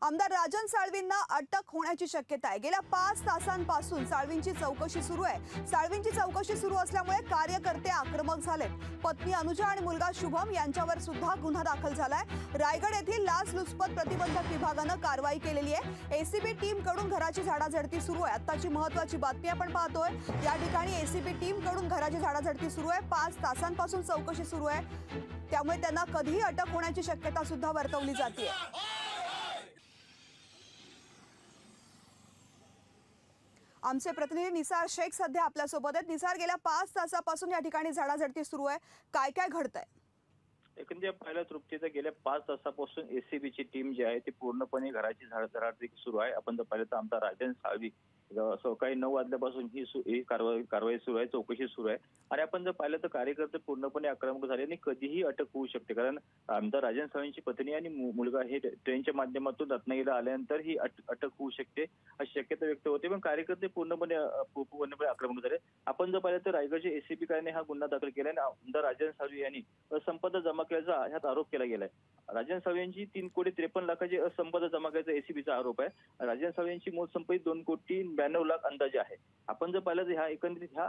आमदार राजन साळवींना अटक होण्याची शक्यता आहे। गेल्या 5 तासांपासून साळवींची चौकशी सुरू आहे। साळवींची चौकशी सुरू असल्यामुळे कार्यकर्ते आक्रमक झालेत। पत्नी अनुजा आणि मुलगा शुभम यांच्यावर सुद्धा गुन्हा दाखल झालाय। रायगड येथील लाचलुचपत प्रतिबंधक विभागानं कारवाई केलेली आहे। एसीबी टीम कडून घराची झाडाझडती सुरू आहे। आताची महत्त्वाची बातमी आपण पाहतोय। या ठिकाणी एसीबी टीम कडून घराची झाडाझडती सुरू आहे। 5 तासांपासून चौकशी सुरू आहे, त्यामुळे त्यांना कधीही अटक होण्याची शक्यता सुद्धा वर्तवली जाते। आमचे प्रतिनिधी निसार शेख सध्या आपल्या सोबत आहेत। निसार, गेल्या 5 तासापासून या ठिकाणी झाडाझडती सुरू आहे, काय काय घडतंय? एकंदरीत पहिल्या तृप्तीचं गेल्या 5 तासापासून एसीबीची टीम जी आहे ती पूर्णपणे घराची झाडाझडती सुरू आहे। आपण जर पाहिलं तर आमदार राजन साळवी सकाळी 9 वाजल्यापासून ही कारवाई सुरू आहे, चौकशी सुरू आहे। आणि आपण जर पाहिलं तर कार्यकर्ते पूर्णपणे आक्रमक झाले आणि कधीही अटक होऊ शकते, कारण आमदार राजन साळवींची पत्नी आणि मुलगा हे ट्रेनच्या माध्यमातून रत्नागिरीला आल्यानंतर ही अटक होऊ शकते अशी शक्यता व्यक्त होते। पण कार्यकर्ते पूर्णपणे आक्रमक झाले। आपण जर पाहिलं तर रायगडच्या एसीबी कार्याने हा गुन्हा दाखल केला आणि आमदार राजन साळवी यांनी असंपदा जमा केल्याचा ह्यात आरोप केला गेलाय। राजन साळवी यांची 3,53,00,000ची असंपदा जमा केल्याचा एसीबीचा आरोप आहे। राजन साळवी यांची मूळ संपत्ती 2,92,00,000 अंदाजे आहे। आपण जर पाहिलं तर ह्या एकंदरीत ह्या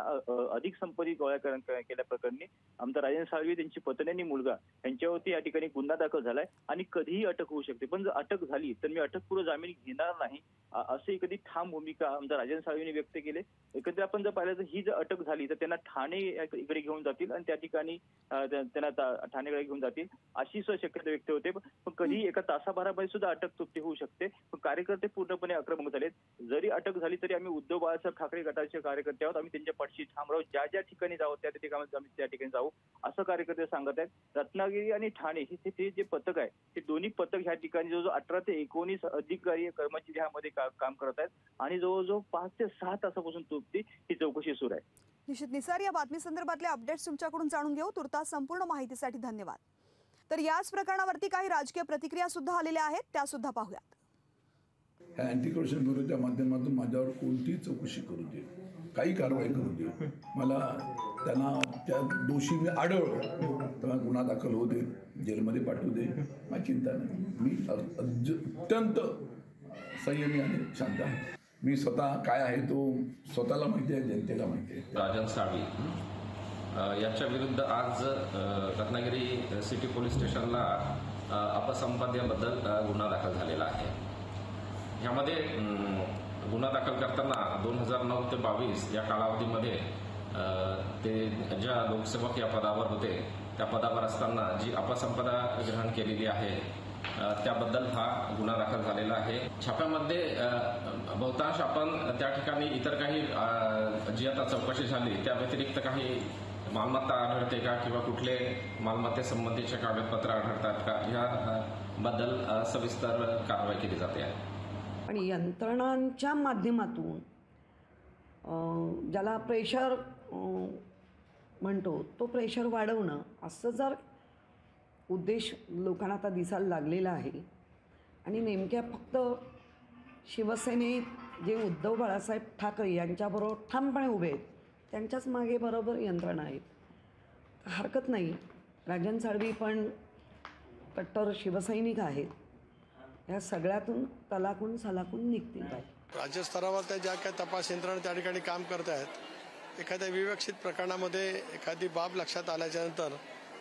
अधिक संपत्ती गोळा केल्या प्रकरणी आमदार राजन साळवी, त्यांची पत्नी आणि मुलगा यांच्यावरती या ठिकाणी गुन्हा दाखल झालाय आणि कधीही अटक होऊ शकते। पण जर अटक झाली तर मी अटकपूर्व जामीन घेणार नाही असे कधी ठाम भूमिका आमदार राजन साळवींनी व्यक्त केली। एकंदरीत आपण जर पाहिलं तर ही जर अटक झाली तर त्यांना ठाणे इकडे घेऊन जातील आणि त्या ठिकाणी त्यांना ठाणेकडे घेऊन जातील अशी शक्यता व्यक्त होते। पण कधी एका तासाभरामध्ये सुद्धा अटक तुटती होऊ शकते। पण कार्यकर्ते पूर्णपणे आक्रमक झालेत। जरी अटक झाली तरी आम्ही उद्धव बाळासाहेब ठाकरे गटाचे कार्यकर्ते आहोत, आम्ही त्यांच्या पाठीशी ठाम राहू, ज्या ज्या ठिकाणी जाऊ त्या ठिकाणी आम्ही त्या ठिकाणी जाऊ असं कार्यकर्ते सांगत आहेत। रत्नागिरी आणि ठाणे हे जे पथक आहे ते दोन्ही पथक ह्या ठिकाणी जवळजवळ 18 ते 19 अधिकारी कर्मचारी ह्यामध्ये काम करत आहेत आणि जवळजवळ 5 ते 6 तासापासून ही चौकशी सुरू आहे। निश्चित निसार, या बातमी संदर्भातले अपडेट्स तुमच्याकडून जाणून घेऊ। तुर्तास संपूर्ण माहितीसाठी धन्यवाद। तर याच प्रकरणावरती काही राजकीय प्रतिक्रिया सुद्धा आलेल्या आहेत, त्या सुद्धा पाहूयात। अँटी करप्शन ब्युरोच्या माध्यमातून माझ्यावर कोणतीही चौकशी करू दे, काही कारवाई करू दे, मला त्यांना त्या दोषी मी आढळलो तेव्हा गुन्हा दाखल होऊ दे, जेलमध्ये पाठवू दे, माझी चिंता नाही। मी अत्यंत संयमी आणि शांत आहे। मी स्वतः काय आहे तो स्वतःला माहिती आहे, जनतेला माहिती आहे। राजन साळवी याच्या विरुद्ध आज रत्नागिरी सिटी पोलीस स्टेशनला अपसंपाद्याबद्दल गुन्हा दाखल झालेला आहे। यामध्ये गुन्हा दाखल करताना 2009 ते 22 या कालावधीमध्ये ते ज्या लोकसेवक या पदावर होते त्या पदावर असताना जी अपसंपदा ग्रहण केलेली आहे त्याबद्दल हा गुन्हा दाखल झालेला आहे। छाप्यामध्ये बहुतांश आपण त्या ठिकाणी इतर काही जी आता चौकशी झाली त्या व्यतिरिक्त काही मालमत्ता आढळते का किंवा कुठले मालमत्तेसंबंधीचे कागदपत्र आढळतात का याबद्दल सविस्तर कारवाई केली जाते आहे। आणि यंत्रणांच्या माध्यमातून ज्याला प्रेशर म्हणतो तो प्रेशर वाढवणं असं जर उद्देश लोकांना आता दिसायला लागलेला आहे आणि नेमक्या फक्त शिवसेनेत जे उद्धव बाळासाहेब ठाकरे यांच्याबरोबर ठामपणे उभे आहेत त्यांच्याच मागे बरोबर यंत्रणा आहेत। हरकत नाही, राजन साळवी पण कट्टर शिवसैनिक आहेत, या सगळ्यातून तलाकून सलाकून निघतील काय। राज्य स्तरावर त्या ज्या काही तपास यंत्रणा त्या ठिकाणी काम करत आहेत, एखाद्या विवक्षित प्रकरणामध्ये एखादी बाब लक्षात आल्याच्यानंतर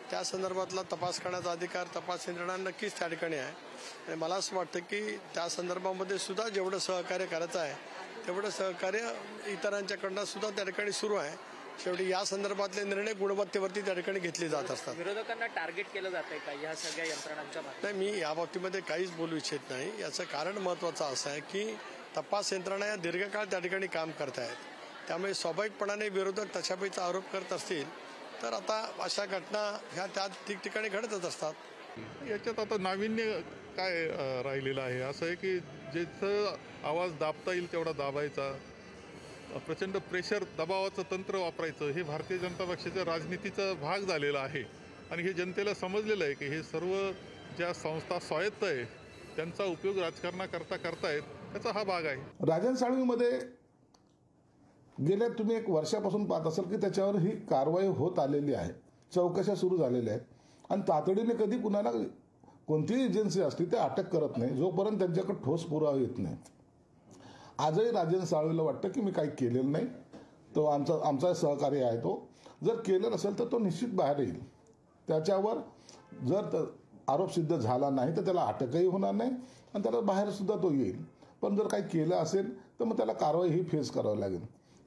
त्या संदर्भातला तपास करण्याचा अधिकार तपास यंत्रणा नक्कीच त्या ठिकाणी आहे। आणि मला असं वाटतं की त्या संदर्भामध्ये सुद्धा जेवढं सहकार्य करायचं आहे तेवढं सहकार्य इतरांच्याकडनं सुद्धा त्या ठिकाणी सुरू आहे। शेवटी या संदर्भातले निर्णय गुणवत्तेवरती त्या ठिकाणी घेतले जात असतात। विरोधकांना टार्गेट केलं जातंय का या सगळ्या यंत्रणांच्या नाही, मी या बाबतीमध्ये काहीच बोलू इच्छित नाही। याचं कारण महत्त्वाचं असं आहे की तपास यंत्रणा या दीर्घकाळ त्या ठिकाणी काम करत आहेत, त्यामुळे स्वाभाविकपणाने विरोधक तशापैकी आरोप करत असतील तर आता अशा घटना ह्या त्या ठिकठिकाणी घडतच असतात। याच्यात आता नाविन्य काय राहिलेलं आहे असं आहे की ज्याचं आवाज दाबता येईल तेवढा दाबायचा, प्रचंड प्रेशर दबावाचं तंत्र वापरायचं हे भारतीय जनता पक्षाच्या राजनीतीचा भाग झालेला आहे। आणि हे जनतेला समजलेलं आहे की हे सर्व ज्या संस्था स्वायत्त आहे त्यांचा उपयोग राजकारणाकरता करतायत त्याचा हा भाग आहे। राजन साळवीमध्ये गेल्या तुम्ही 1 वर्षापासून पाहत असाल की त्याच्यावर ही कारवाई होत आलेली आहे, चौकशा सुरू झालेल्या आहेत आणि तातडीने कधी कुणाला कोणतीही एजन्सी असली ते अटक करत नाही जोपर्यंत त्यांच्याकडे ठोस पुरावा येत नाही. आजही राजेंद्र साळवीला वाटतं की मी काही केलेलं नाही, तो आमचा सहकारी आहे, तो जर केलं नसेल तर तो निश्चित बाहेर येईल. त्याच्यावर जर आरोप सिद्ध झाला नाही तर त्याला अटकही होणार नाही आणि त्याला बाहेर सुद्धा तो येईल. पण जर काही केलं असेल तर मग त्याला कारवाई ही फेस करावी लागेल.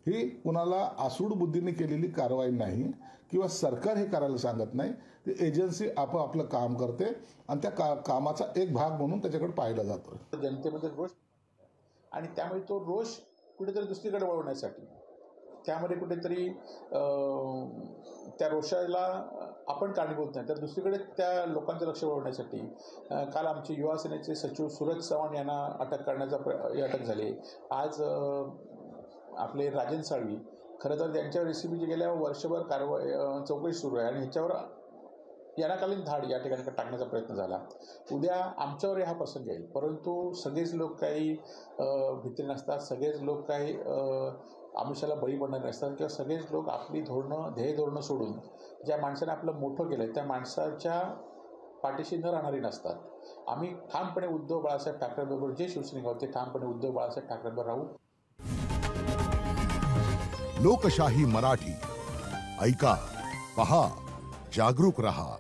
ही कुणाला आसूड बुद्धीने केलेली कारवाई नाही किंवा सरकार हे करायला सांगत नाही. ती एजन्सी आपलं काम करते आणि त्या कामाचा एक भाग म्हणून त्याच्याकडे पाहिलं जातं. जनतेमध्ये रोष आणि त्यामुळे तो रोष कुठेतरी दुसरीकडे वळवण्यासाठी त्यामध्ये कुठेतरी त्या रोषाला आपण कारणीभूत नाही तर दुसरीकडे त्या लोकांचं लक्ष वळवण्यासाठी काल आमचे युवा सेनेचे सचिव सूरज चव्हाण यांना अटक करण्याचा अटक झाली. आज आपले राजेंद्र साळवी, खरं तर त्यांच्यावर एसीबीची गेल्या वर्षभर चौकशी सुरू आहे आणि ह्याच्यावर यानाकालीन धाड या ठिकाणी टाकण्याचा प्रयत्न झाला. उद्या आमच्यावर हा प्रसंग येईल, परंतु सगळेच लोक काही भीती नसतात, सगळेच लोक काही आमिषाला बळी पडणार नसतात किंवा सगळेच लोक आपली ध्येय धोरणं सोडून ज्या माणसाने आपलं मोठं केलं त्या माणसाच्या पाठीशी न राहणारी नसतात. आम्ही ठामपणे उद्धव बाळासाहेब ठाकरेंबरोबर जे शिवसैनिक आहोत ते ठामपणे उद्धव बाळासाहेब ठाकरेंबरोबर राहू. लोकशाही मराठी ऐका, पहा, जागरूक रहा.